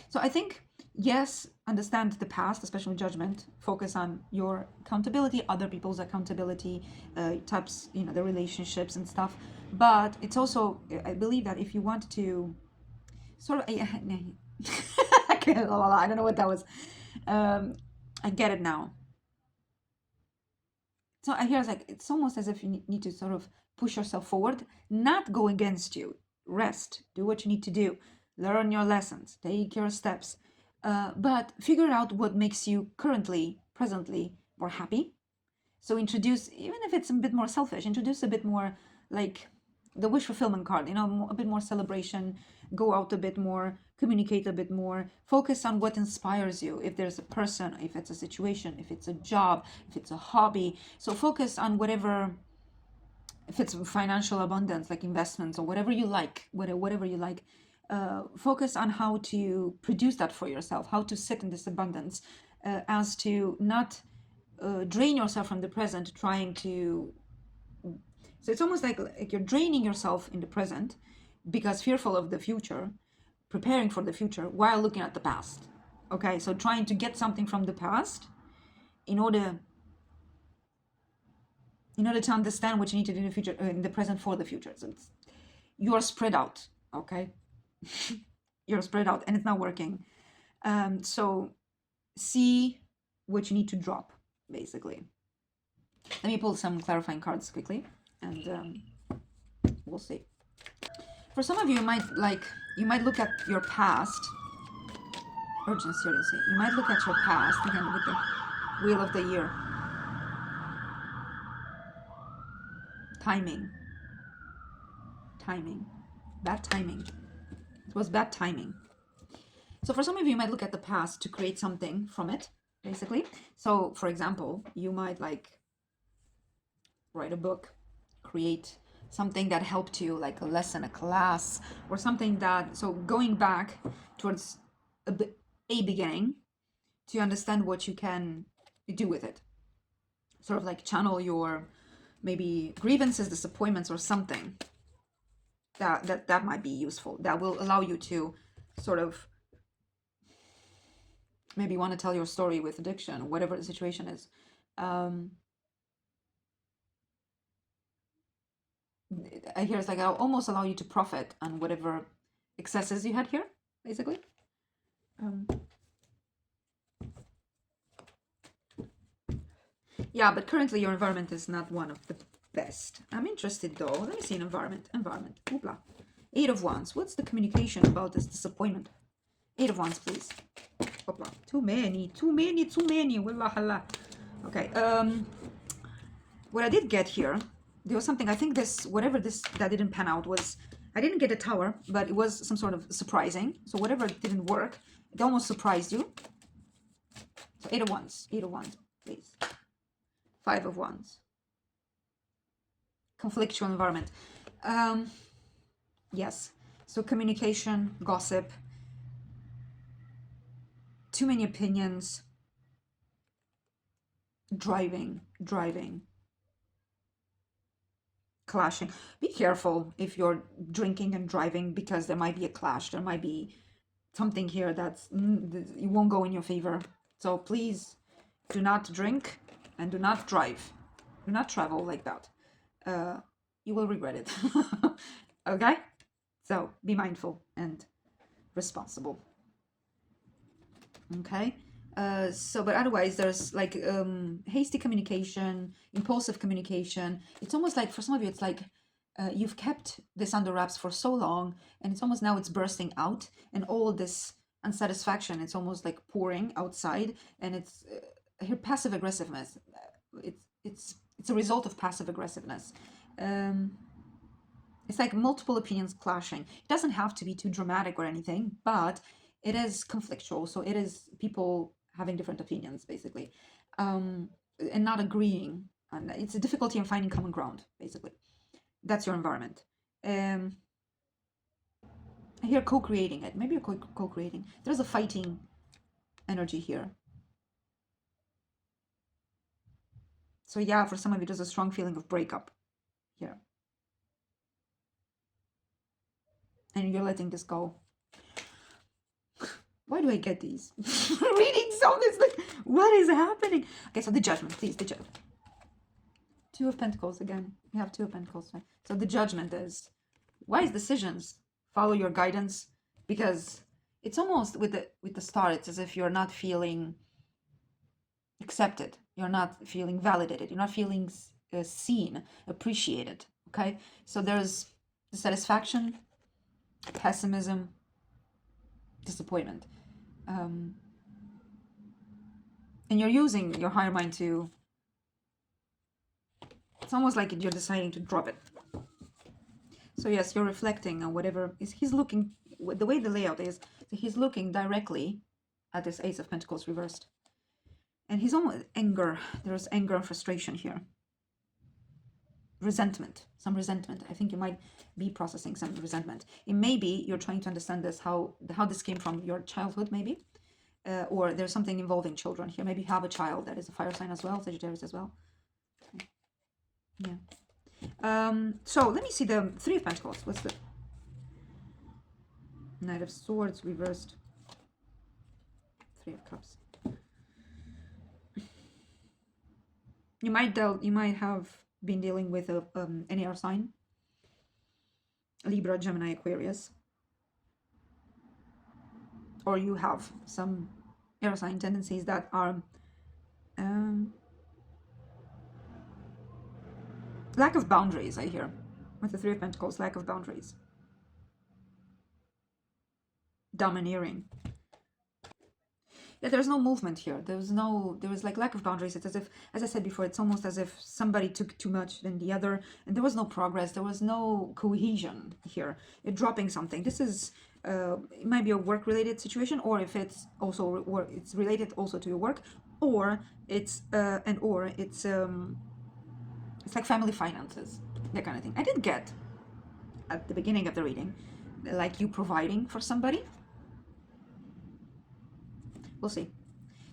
So I think, yes, understand the past, especially judgment. Focus on your accountability, other people's accountability, types, the relationships and stuff. But it's also, I believe that if you want to sort of, I don't know what that was. I get it now. So I hear it's almost as if you need to sort of push yourself forward, not go against you. Rest, do what you need to do, learn your lessons, take your steps, but figure out what makes you currently, presently, more happy. So introduce, even if it's a bit more selfish, introduce a bit more like the wish fulfillment card, a bit more celebration, go out a bit more, communicate a bit more, focus on what inspires you. If there's a person, if it's a situation, if it's a job, if it's a hobby. So focus on whatever, if it's financial abundance, like investments or whatever you like, whatever you like. Focus on how to produce that for yourself, how to sit in this abundance, as to not drain yourself from the present, trying to. So it's almost like you're draining yourself in the present because fearful of the future, preparing for the future while looking at the past. Okay, so trying to get something from the past in order to understand what you need to do in the future, in the present for the future. So you're spread out. Okay, you're spread out, and it's not working. So see what you need to drop, basically. Let me pull some clarifying cards quickly, and we'll see. For some of you, you might look at your past. Urgency, urgency. You might look at your past again with the wheel of the year. Timing. Timing. Bad timing. It was bad timing. So for some of you, you might look at the past to create something from it, basically. So for example, you might write a book, create something that helped you, like a lesson, a class, or something that, so going back towards a beginning to understand what you can do with it. Sort of like channel your maybe grievances, disappointments, or something that might be useful, that will allow you to sort of maybe want to tell your story with addiction, whatever the situation is. I hear it's like I'll almost allow you to profit on whatever excesses you had here, basically. Yeah, but currently your environment is not one of the best. I'm interested though. Let me see an environment. Environment. Hoopla. 8 of Wands. What's the communication about this disappointment? 8 of Wands, please. Hoopla. Too many. Wallah. Okay. What I did get here, there was something, I think this, whatever this that didn't pan out was, I didn't get a tower, but it was some sort of surprising. So whatever didn't work, it almost surprised you. So 8 of Wands. 8 of Wands, please. 5 of Wands. Conflictual environment. Yes. So communication, gossip, too many opinions, driving, clashing. Be careful if you're drinking and driving, because there might be a clash. There might be something here that's it won't go in your favor. So please do not drink and do not drive. Do not travel like that. You will regret it. Okay? So be mindful and responsible. Okay? But otherwise, there's like hasty communication, impulsive communication. It's almost like, for some of you, it's like you've kept this under wraps for so long, and it's almost now it's bursting out, and all this unsatisfaction, it's almost like pouring outside, and it's here passive aggressiveness. It's a result of passive aggressiveness. It's like multiple opinions clashing. It doesn't have to be too dramatic or anything, but it is conflictual. So it is people having different opinions, basically, and not agreeing. And it's a difficulty in finding common ground, basically. That's your environment. I hear co-creating it. Maybe you're co-creating. There's a fighting energy here. So yeah, for some of you, there's a strong feeling of breakup here. And you're letting this go. Why do I get these? Reading so this like, what is happening? Okay, so the judgment, please, the judgment. Two of Pentacles again. We have Two of Pentacles. Right? So the judgment is wise decisions. Follow your guidance, because it's almost with the Star. It's as if you're not feeling accepted. You're not feeling validated. You're not feeling seen, appreciated. Okay, so there's dissatisfaction, pessimism, disappointment, and you're using your higher mind to. It's almost like you're deciding to drop it. So yes, you're reflecting on whatever is he's looking. The way the layout is, he's looking directly at this Ace of Pentacles reversed, and he's almost anger. There's anger and frustration here. Resentment, some resentment. I think you might be processing some resentment. It may be you're trying to understand this, how this came from your childhood, maybe, or there's something involving children here. Maybe you have a child that is a fire sign as well, Sagittarius as well. Yeah. So let me see the Three of Pentacles. What's the Knight of Swords reversed? Three of Cups. You might have been dealing with an air sign, Libra, Gemini, Aquarius, or you have some air sign tendencies that are lack of boundaries. I hear with the Three of Pentacles, lack of boundaries, domineering. Yeah, there's no movement here. There was like lack of boundaries. It's as if, as I said before, it's almost as if somebody took too much than the other, and there was no progress. There was no cohesion here. You're dropping something. This is, it might be a work-related situation, or if it's also, or it's related also to your work, or it's, it's like family finances, that kind of thing. I did get at the beginning of the reading, like you providing for somebody. We'll see.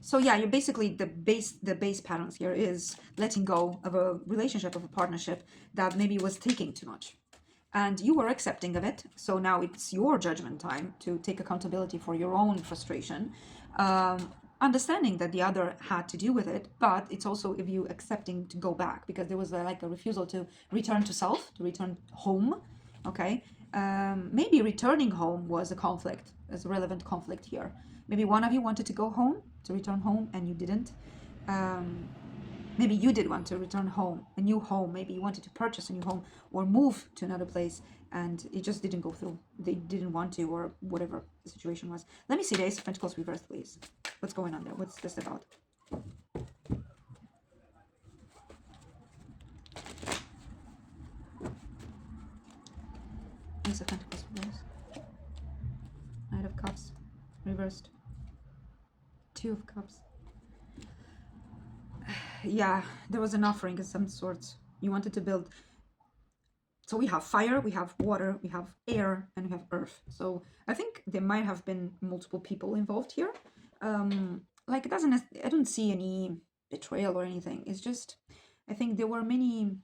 So yeah, you're basically the base patterns here is letting go of a relationship, of a partnership that maybe was taking too much, and you were accepting of it. So now it's your judgment time to take accountability for your own frustration, understanding that the other had to do with it, but it's also if you accepting to go back, because there was like a refusal to return to self, to return home. Okay, maybe returning home was a conflict, as a relevant conflict here. Maybe one of you wanted to go home, to return home, and you didn't. Maybe you did want to return home, a new home. Maybe you wanted to purchase a new home or move to another place, and it just didn't go through. They didn't want to, or whatever the situation was. Let me see the Ace of Pentacles reversed, please. What's going on there? What's this about? Ace of Pentacles reversed. Knight of Cups reversed. Two of Cups. Yeah, there was an offering of some sort. You wanted to build. So we have fire, we have water, we have air, and we have earth. So I think there might have been multiple people involved here. Like it doesn't, I don't see any betrayal or anything. It's just, I think there were many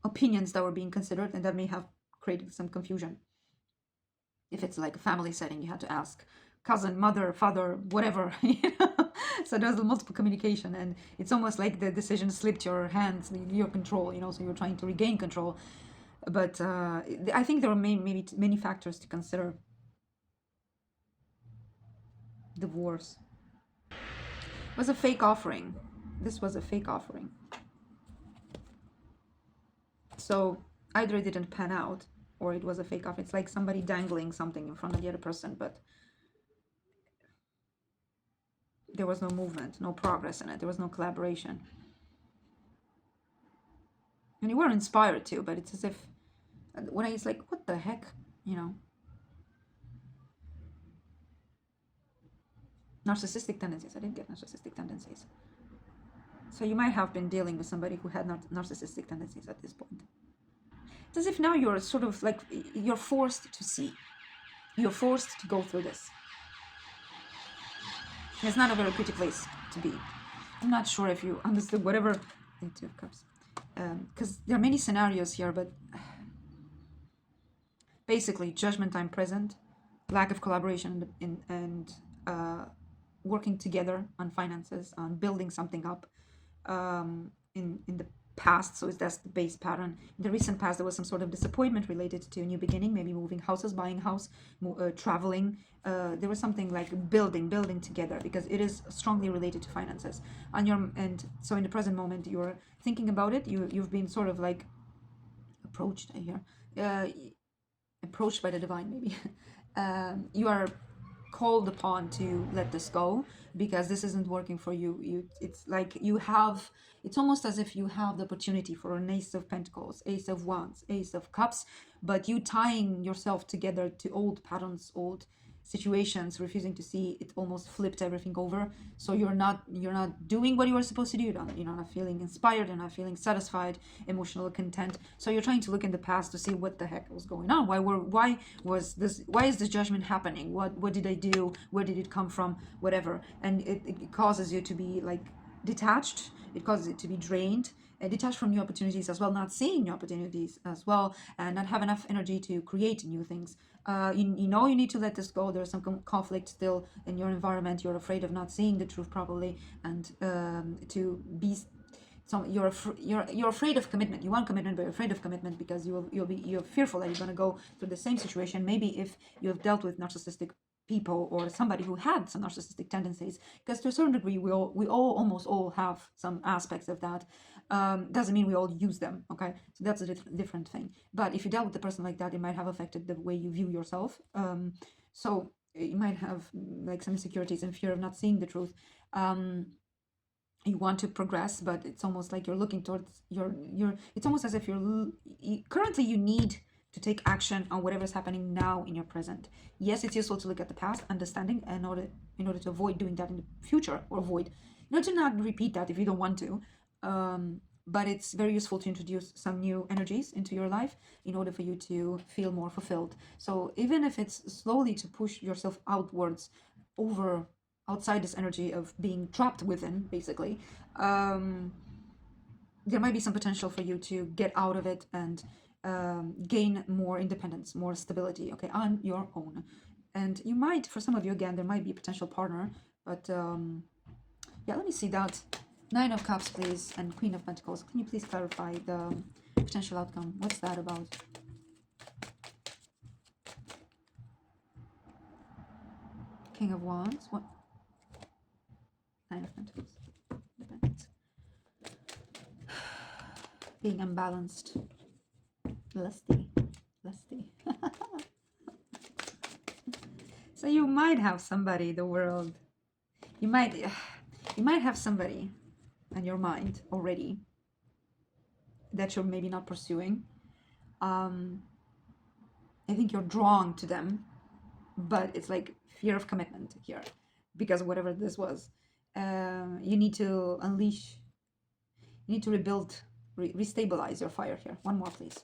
opinions that were being considered, and that may have created some confusion. If it's like a family setting, you had to ask cousin, mother, father, whatever, you know? So there's multiple communication, and it's almost like the decision slipped your hands, your control, you know, so you're trying to regain control. But I think there were maybe many factors to consider. Divorce was a fake offering. This was a fake offering. So either it didn't pan out, or it was a fake offering. It's like somebody dangling something in front of the other person, but there was no movement, no progress in it. There was no collaboration. And you were inspired to, but it's as if, when it's like, what the heck, you know? Narcissistic tendencies. I didn't get narcissistic tendencies. So you might have been dealing with somebody who had narcissistic tendencies at this point. It's as if now you're sort of like, you're forced to see. You're forced to go through this. It's not a very pretty place to be. I'm not sure if you understood whatever. Two of Cups. Because there are many scenarios here, but basically judgment time present, lack of collaboration, and working together on finances, on building something up in the past. So that's the base pattern. In the recent past, there was some sort of disappointment related to a new beginning, maybe moving houses, buying house, traveling. There was something like building together, because it is strongly related to finances. And so in the present moment, you're thinking about it. You've been sort of like approached here, approached by the divine, maybe. You are called upon to let this go, because this isn't working for you. It's like it's almost as if you have the opportunity for an Ace of Pentacles, Ace of Wands, Ace of Cups, but you tying yourself together to old patterns, old situations, refusing to see it, almost flipped everything over. So you're not doing what you were supposed to do. You're not feeling inspired, you're not feeling satisfied, emotional content. So you're trying to look in the past to see what the heck was going on. Why is this judgment happening? What did I do? Where did it come from? Whatever. And it causes you to be like detached. It causes it to be drained, detached from new opportunities as well, not seeing new opportunities as well, and not have enough energy to create new things. You know you need to let this go. There's some conflict still in your environment. You're afraid of not seeing the truth properly, and to be. So you're afraid of commitment. You want commitment, but you're afraid of commitment because you're fearful that you're going to go through the same situation. Maybe if you have dealt with narcissistic people or somebody who had some narcissistic tendencies, because to a certain degree we all almost all have some aspects of that. Doesn't mean we all use them. Okay, so that's a different thing. But if you dealt with a person like that, it might have affected the way you view yourself. So you might have like some insecurities and fear of not seeing the truth. You want to progress, but it's almost like you're looking towards it's almost as if currently you need to take action on whatever is happening now in your present. Yes, it's useful to look at the past, understanding, in order to avoid doing that in the future, or to not repeat that if you don't want to. But it's very useful to introduce some new energies into your life in order for you to feel more fulfilled. So even if it's slowly to push yourself outwards, outside this energy of being trapped within, basically, there might be some potential for you to get out of it and gain more independence, more stability, okay, on your own. And you might, for some of you, again, there might be a potential partner, but yeah, let me see that. Nine of Cups, please, and Queen of Pentacles. Can you please clarify the potential outcome? What's that about? King of Wands. What? Nine of Pentacles. Being unbalanced. Lusty. So you might have somebody, the world. You might have somebody in your mind already that you're maybe not pursuing. I think you're drawn to them, but it's like fear of commitment here, because whatever this was, you need to unleash. You need to rebuild, restabilize your fire here. One more, please.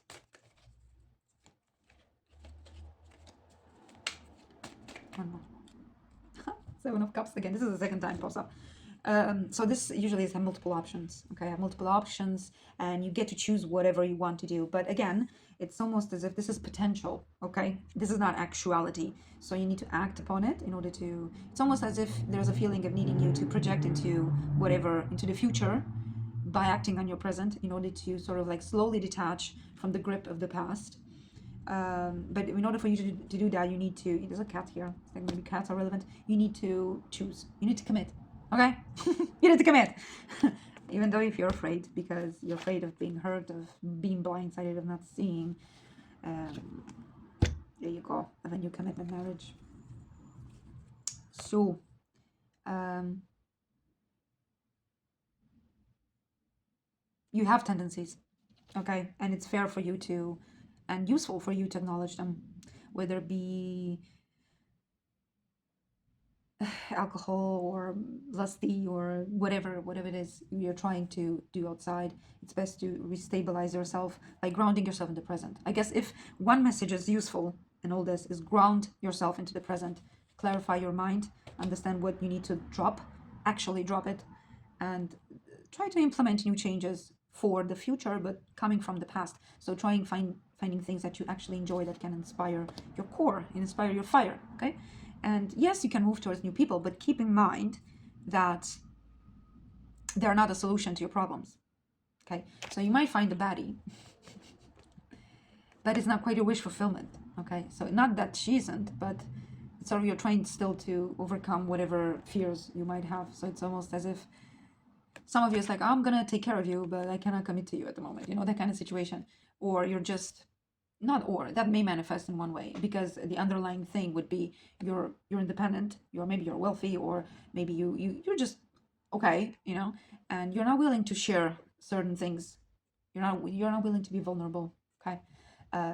One more. Seven of Cups again. This is the second time it pops up. So this usually has multiple options. Okay, I have multiple options, and you get to choose whatever you want to do. But again, it's almost as if this is potential. Okay, this is not actuality. So you need to act upon it in order to. It's almost as if there's a feeling of needing you to project into into the future, by acting on your present, in order to sort of like slowly detach from the grip of the past. But in order for you to do that, you need to. There's a cat here. It's like maybe cats are relevant. You need to choose. You need to commit. Okay, you need to commit. Even though if you're afraid, because you're afraid of being hurt, of being blindsided, of not seeing. There you go. Of a new commitment marriage. So, you have tendencies, okay, and it's fair for you to, and useful for you to acknowledge them, whether it be alcohol or lusty or whatever it is you're trying to do outside. It's best to restabilize yourself by grounding yourself in the present. I guess if one message is useful in all this, is ground yourself into the present, clarify your mind, understand what you need to drop, actually drop it, and try to implement new changes for the future, but coming from the past. So finding things that you actually enjoy, that can inspire your core, inspire your fire. Okay, And yes, you can move towards new people, but keep in mind that they're not a solution to your problems. Okay, so you might find a baddie, but it's not quite a wish fulfillment. Okay, so not that she isn't, but it's sort of you're trying still to overcome whatever fears you might have. So it's almost as if some of you is like, I'm gonna take care of you, but I cannot commit to you at the moment. You know, that kind of situation. Or you're just not, or that may manifest in one way, because the underlying thing would be you're independent, you're wealthy, or maybe you're just okay, you know, and you're not willing to share certain things. You're not willing to be vulnerable, okay,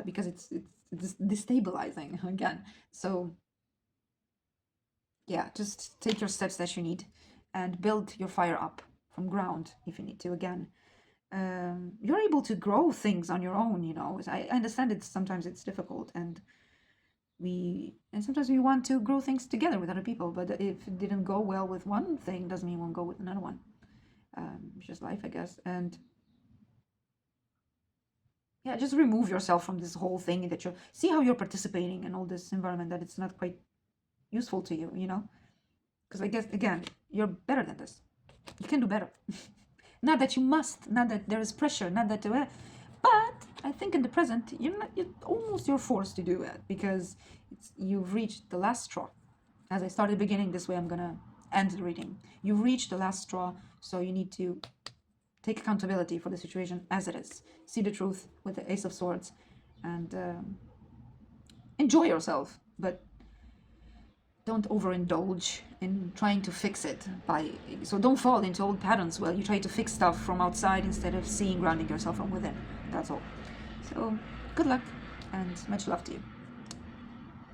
because it's destabilizing again. So yeah, just take your steps that you need and build your fire up from ground if you need to. Again, you're able to grow things on your own, you know. I understand sometimes it's difficult, and sometimes we want to grow things together with other people, but if it didn't go well with one thing doesn't mean it won't go with another one. It's just life, I guess. And yeah, just remove yourself from this whole thing that you see how you're participating in all this environment that it's not quite useful to you, you know, because I guess again you're better than this. You can do better. Not that you must, not that there is pressure, not that but I think in the present you're forced to do it, because you've reached the last straw. As I started beginning this way, I'm gonna end the reading. You've reached the last straw, so you need to take accountability for the situation as it is. See the truth with the Ace of Swords, and enjoy yourself, but don't overindulge in trying to fix it so don't fall into old patterns where you try to fix stuff from outside instead of grounding yourself from within. That's all. So good luck and much love to you.